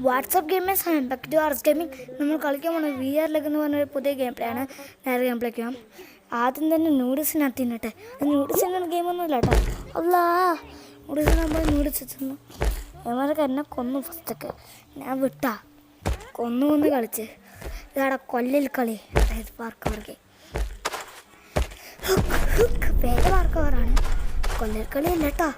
WhatsApp gamers back to ours gaming. നമ്മൾ കളിക്കാൻ പോകുന്നത് വി ആർ ലെഗ് എന്ന് പറഞ്ഞൊരു പുതിയ ഗെയിം പ്ലേ ആണ്. നേരെ ഗെയിം പ്ലേക്കാം. ആദ്യം തന്നെ നൂഡിൽസിനകത്ത് തിന്നട്ടെ. നൂഡിൽസിൻ്റെ ഗെയിമൊന്നുമില്ല കേട്ടോ. അല്ലാ, നൂഡിൽസിനാകുമ്പോൾ നൂഡിൽസ് തിന്നു. ഇവരൊക്കെ എന്നെ കൊന്നു. ഫസ്റ്റൊക്കെ ഞാൻ വിട്ടാ കൊന്നു കളിച്ച്. ഇതാടെ കൊല്ലിൽ കളി, അതായത് പാർക്കവർ ഗെയിം. പേര് പാർക്കവറാണ്, കൊല്ലിൽ കളിയല്ല കേട്ടോ.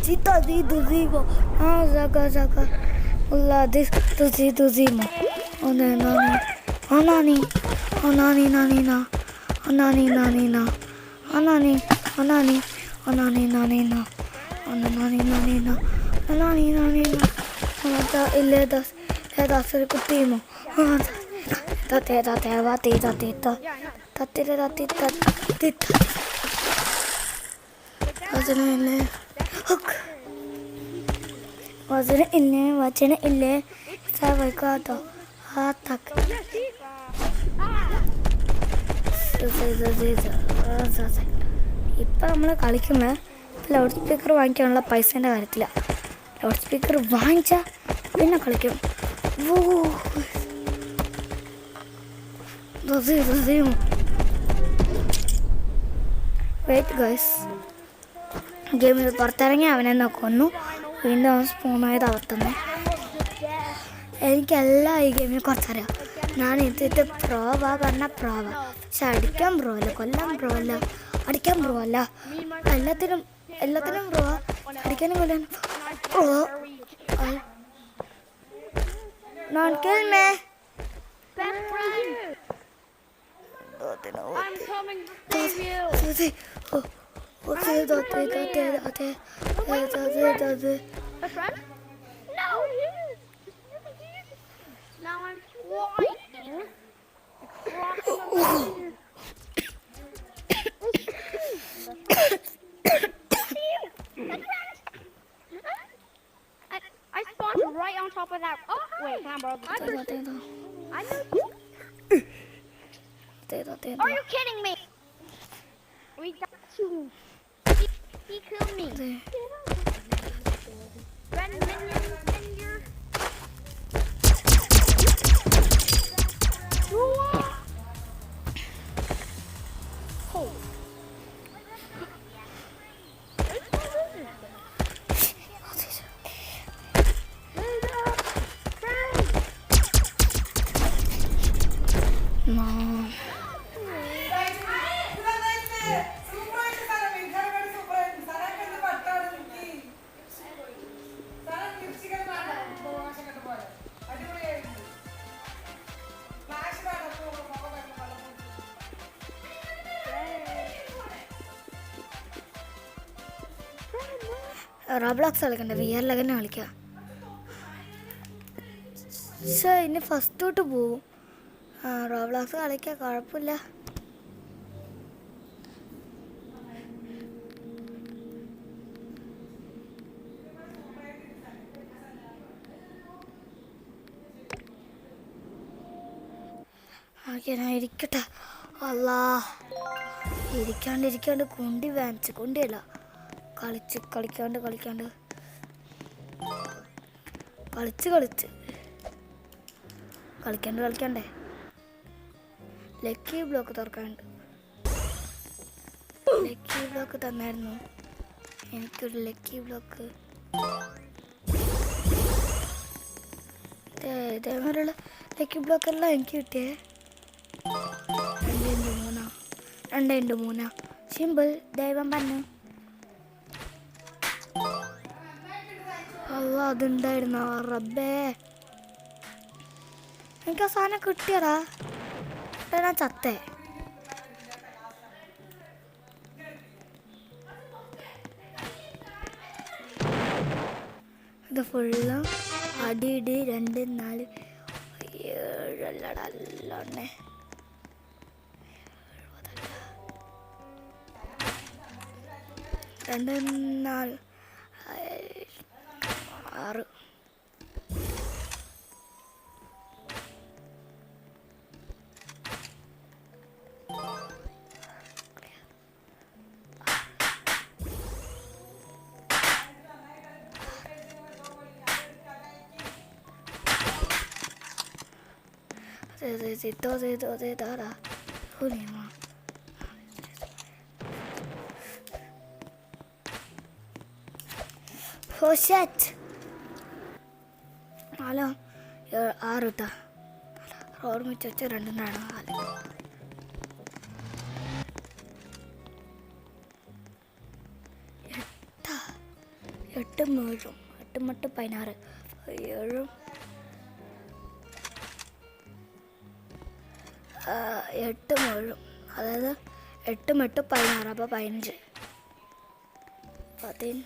Cita di duzivo, zaga zaga, ulla dis duzimo, onani, nani na, onani nani na, onani nani na, onata ille das kutimo, tate vati tate. വചന ഇല്ലേ വൈകാട്ടോ. ഇപ്പം നമ്മൾ കളിക്കുന്നത് ലൗഡ് സ്പീക്കർ വാങ്ങിക്കാനുള്ള പൈസേൻ്റെ കാര്യത്തിലാണ്. ലൗഡ് സ്പീക്കർ വാങ്ങിച്ചാൽ പിന്നെ കളിക്കും. വെയിറ്റ് ഗൈസ്, ഗെയിമിൽ പുറത്തിറങ്ങി അവനെ കൊന്നു. വീണ്ടും അവൻ സ്പൂണായത് അകത്തുനിന്ന്. എനിക്കെല്ലാം ഈ ഗെയിമിൽ കുറച്ചറിയാം. ഞാൻ ഇതിട്ട് പ്രോവാ പറഞ്ഞാൽ പ്രോവാ, പക്ഷെ അടിക്കാൻ പ്രോ അല്ല, കൊല്ലാൻ പ്രോ അല്ല, അടിക്കാൻ പ്രോ അല്ല. എല്ലാത്തിനും പ്രോ, അടിക്കാനും കൊല്ലാനും pro. Non kill me. I'm coming to save you. A friend? No! Now I'm flying. I spawned right on top of that. Oh, wait, can I borrow this? I know you. Are you kidding me? We got you. He killed me. Red minion in your... Oh. No. Roblox കളിക്കണ്ട, we are leg തന്നെ കളിക്കാം. പക്ഷേ ഇനി first തൊട്ട് പോവും. Roblox കളിക്കാം, കുഴപ്പമില്ല. ഞാൻ ഇരിക്കട്ടെ. അല്ലാ, ഇരിക്കാണ്ട് കുണ്ടി വാങ്ങിച്ച് കുണ്ടിയല്ല, കളിക്കാണ്ട് കളിക്കണ്ടേ. ലക്കി ബ്ലോക്ക് തുറക്കാനുണ്ട്. ലക്കി ബ്ലോക്ക് തന്നായിരുന്നു എനിക്കൊരു ലക്കി ബ്ലോക്ക്. ഇതേമാതിരിയുള്ള ലക്കി ബ്ലോക്കെല്ലാം എനിക്ക് കിട്ടിയേ. 2x3 simple. ദൈവം പറഞ്ഞു. അല്ല, അതുണ്ടായിരുന്നു. റബ്ബേ, എനിക്ക് ആ സാധനം കിട്ടിയടാ. ഞാൻ ചത്തേ. ഇത് ഫുള്ളും അടി 2 4 7 അല്ലടല്ലേ 2 4 6 Oh shit! ഹലോ 6 കേട്ടോ റോഡ് മുച്ച 2 8 മേഴും 8 മട്ട് 16 7 8 മേഴും അതായത് 8 മട്ട് 16 അപ്പോൾ 15 5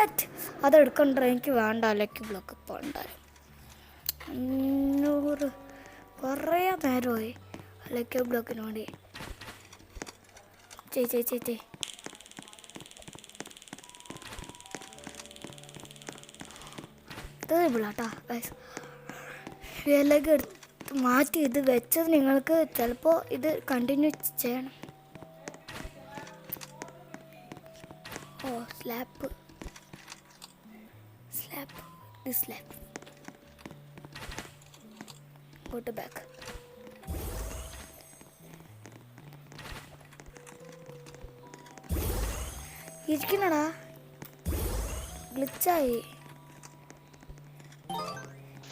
കറക്റ്റ് അതെടുക്കണ്ട എനിക്ക് വേണ്ട ലക്കി ബ്ലോക്ക് പോണ്ടാലും 500 കുറേ നേരമായി ലക്കി ബ്ലോക്കിന് വേണ്ടി ചേച്ചി ഇതേബിളാട്ടാ വിലക്ക് എടുത്ത് മാറ്റി ഇത് വെച്ചത് നിങ്ങൾക്ക് ചിലപ്പോൾ ഇത് കണ്ടിന്യൂ ചെയ്യണം. ഓ സ്ലാപ്പ് go to back. ഇരിക്കണടാ ഗ്ലിച്ചായി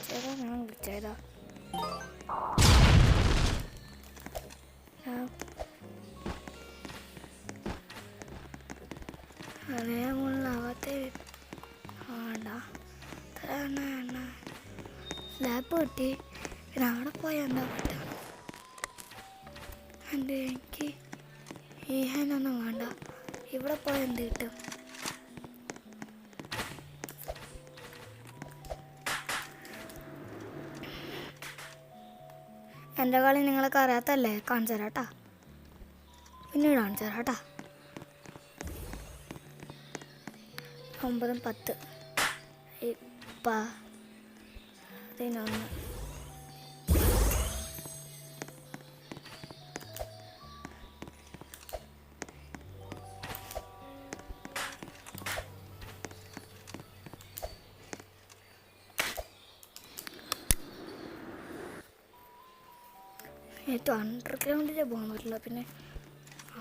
ചേട്ടാ ഞാൻ ഗ്ലിച്ചായതാ അതേമുള്ളാവാത്ത വേണ്ട സ്ലാപ്പ് കിട്ടി പിന്നെ അവിടെ പോയാൽ എന്താ പറ്റുക എൻ്റെ എനിക്ക് ഈ ഹാൻഡൊന്നും വേണ്ട ഇവിടെ പോയാൽ എന്ത് കിട്ടും എൻ്റെ കളി നിങ്ങൾക്ക് അറിയാത്തല്ലേ കാണിച്ചു തരാട്ടാ പിന്നീട് കാണിച്ചു തരാട്ടാ 9 10 11 ഏറ്റവും അണ്ടർഗ്രൗണ്ടിലേ പോകാൻ പറ്റില്ല പിന്നെ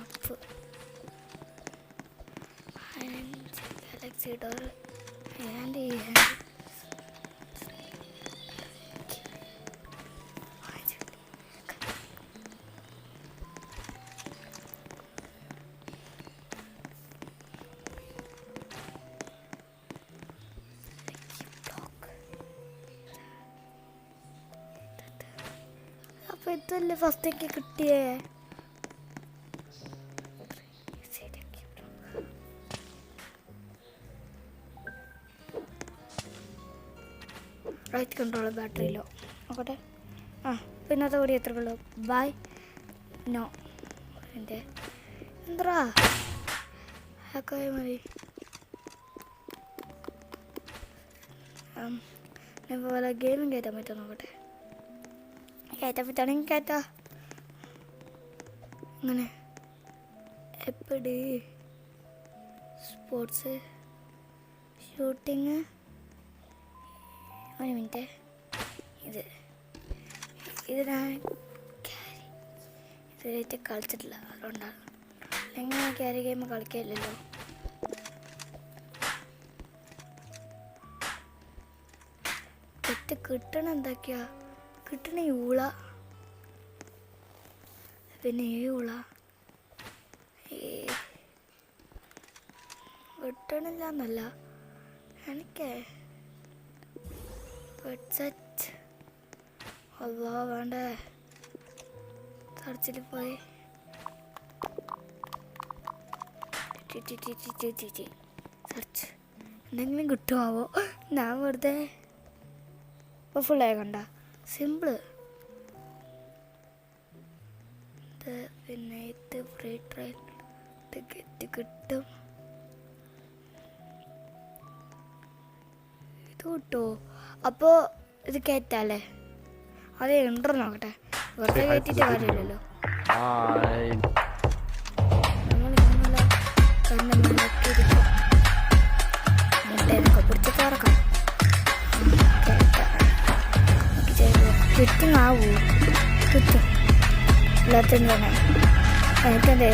അപ്പ് ഗാലക്സി ഡോർ ആൻഡ് ഈ ഹാൻഡ് അപ്പോൾ ഇതല്ലേ ഫസ്റ്റൊക്കെ കിട്ടിയേ റൈറ്റ് കൺട്രോൾ ബാറ്ററിയിലോ നോക്കട്ടെ പിന്നത്തെ കൂടി എത്ര ഉള്ളൂ ബൈ നോ എൻ്റെ എന്താ ഹാക്കായ മതി പോലെ ഗെയിമിങ് കയറ്റാൻ പറ്റുമോ നോക്കട്ടെ കയറ്റാൻ പറ്റുകയാണെങ്കിൽ കയറ്റാ അങ്ങനെ എപ്പടി സ്പോർട്സ് ഷൂട്ടിങ് 1 മിനിറ്റ് ഇത് ഞാൻ ഇതുവരെയായിട്ട് കളിച്ചിട്ടില്ല അതുകൊണ്ടാണ് അല്ലെങ്കിൽ ഞാൻ ക്യാരി ഗെയിം കളിക്കില്ലല്ലോ കിട്ടണ എന്തൊക്കെയാ കിട്ടണ ഈ ഊള പിന്നെ ഈ ഊള കിട്ടണില്ല എന്നല്ല എനിക്ക് ഹെഡ്സെറ്റ് അല്ലാ വേണ്ടേ സർച്ചിൽ പോയി സെർച്ച് എന്തെങ്കിലും കിട്ടുമാവോ ഞാൻ വെറുതെ ഇപ്പോൾ ഫുള്ളായി കണ്ട സിമ്പിള് പിന്നെ ഇത് ഫ്രീ ട്രയൽ ടിക്കറ്റ് കിട്ടും. ഇത് കിട്ടുമോ? അപ്പോൾ ഇത് കയറ്റാല്ലേ? അത് എൻ്റർ നോക്കട്ടെ, വെറുതെ കയറ്റിയിട്ട് കാര്യമില്ലല്ലോ. നമ്മളിങ്ങനെ കണ്ണ് മേലൊക്കെ ഇരിക്കും. മുട്ടേനൊക്കെ പിടിച്ച് തുറക്കാം. ചുറ്റും ആവൂ, ചുറ്റും എല്ലാത്തിനും തന്നെ എനിക്കെന്തേ